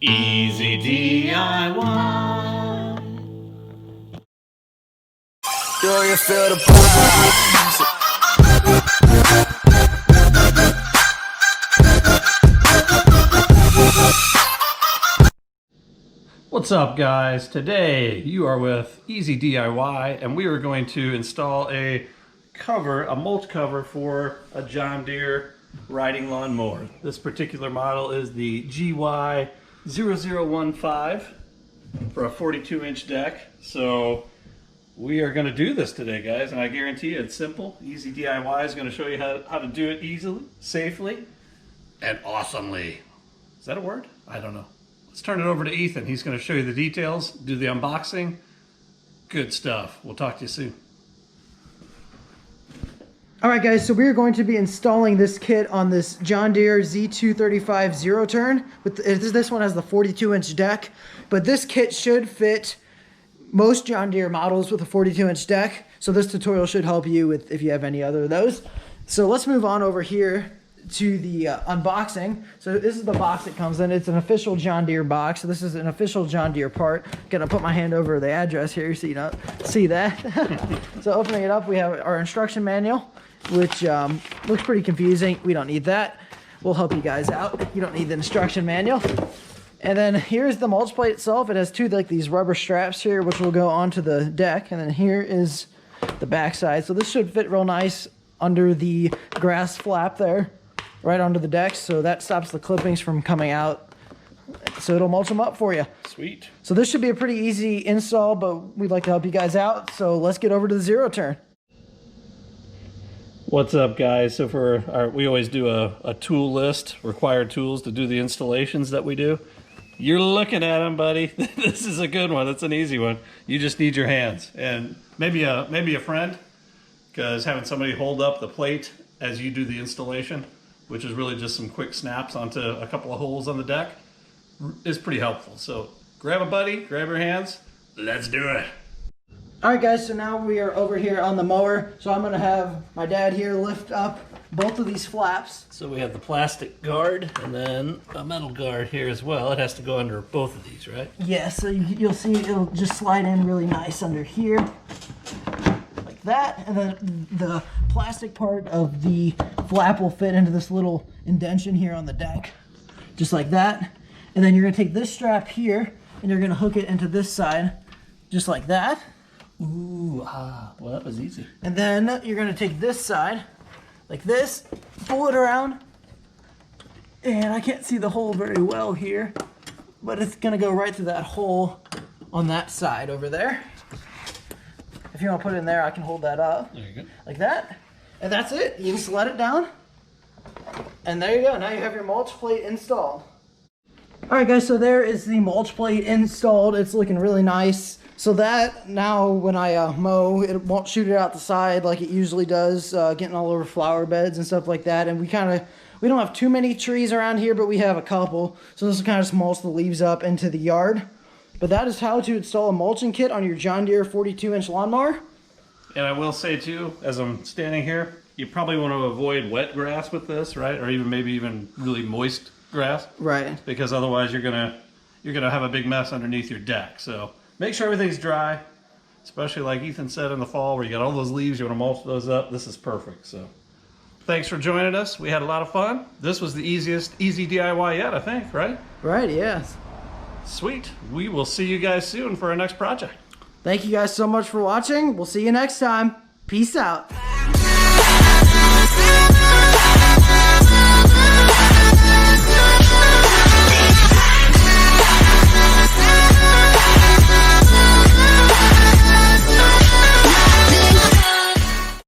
Easy DIY. Do you feel the vibes? What's up, guys? Today you are with Easy DIY and we are going to install a mulch cover for a John Deere riding lawnmower. This particular model is the GY0015 for a 42-inch deck. So we are going to do this today, guys, and I guarantee you it's simple. Easy DIY is going to show you how to do it easily, safely, and awesomely. Is that a word? I don't know. Let's turn it over to Ethan. He's going to show you the details, do the unboxing. Good stuff. We'll talk to you soon. All right, guys, so we're going to be installing this kit on this John Deere Z235 zero turn. This one has the 42-inch deck, but this kit should fit most John Deere models with a 42-inch deck. So this tutorial should help you with if you have any other of those. So let's move on over here to the unboxing. So this is the box it comes in. It's an official John Deere box. So this is an official John Deere part. Gonna put my hand over the address here so you don't see that. So opening it up, we have our instruction manual, which looks pretty confusing. We don't need that. We'll help you guys out. You don't need the instruction manual. And then here's the mulch plate itself. It has two these rubber straps here, which will go onto the deck. And then here is the back side. So this should fit real nice under the grass flap there, right onto the deck. So that stops the clippings from coming out. So it'll mulch them up for you. Sweet. So this should be a pretty easy install, but we'd like to help you guys out. So let's get over to the zero turn. What's up, guys? So we always do a tool list, required tools to do the installations that we do. You're looking at them, buddy. This is a good one. It's an easy one. You just need your hands and maybe a friend, because having somebody hold up the plate as you do the installation, which is really just some quick snaps onto a couple of holes on the deck, is pretty helpful. So grab a buddy, grab your hands. Let's do it. All right, guys, so now we are over here on the mower. So I'm gonna have my dad here lift up both of these flaps. So we have the plastic guard and then a metal guard here as well. It has to go under both of these, right? Yeah, so you'll see it'll just slide in really nice under here, like that. And then the plastic part of the flap will fit into this little indentation here on the deck, just like that. And then you're gonna take this strap here and you're gonna hook it into this side, just like that. Ooh, well, that was easy. And then you're gonna take this side, like this, pull it around, and I can't see the hole very well here, but it's gonna go right through that hole on that side over there. If you wanna put it in there, I can hold that up. There you go. Like that. And that's it. You just let it down. And there you go. Now you have your mulch plate installed. All right, guys, so there is the mulch plate installed. It's looking really nice. So that now when I mow, it won't shoot it out the side like it usually does, getting all over flower beds and stuff like that. And we don't have too many trees around here, but we have a couple. So this will kind of mulch the leaves up into the yard. But that is how to install a mulching kit on your John Deere 42-inch lawnmower. And I will say too, as I'm standing here, you probably want to avoid wet grass with this, right? Or maybe even really moist grass. Right. Because otherwise you're gonna have a big mess underneath your deck. So make sure everything's dry, especially like Ethan said in the fall where you got all those leaves, you want to mulch those up. This is perfect. So thanks for joining us. We had a lot of fun. This was the easy DIY yet, I think, right? Right, yes. Sweet. We will see you guys soon for our next project. Thank you guys so much for watching. We'll see you next time. Peace out.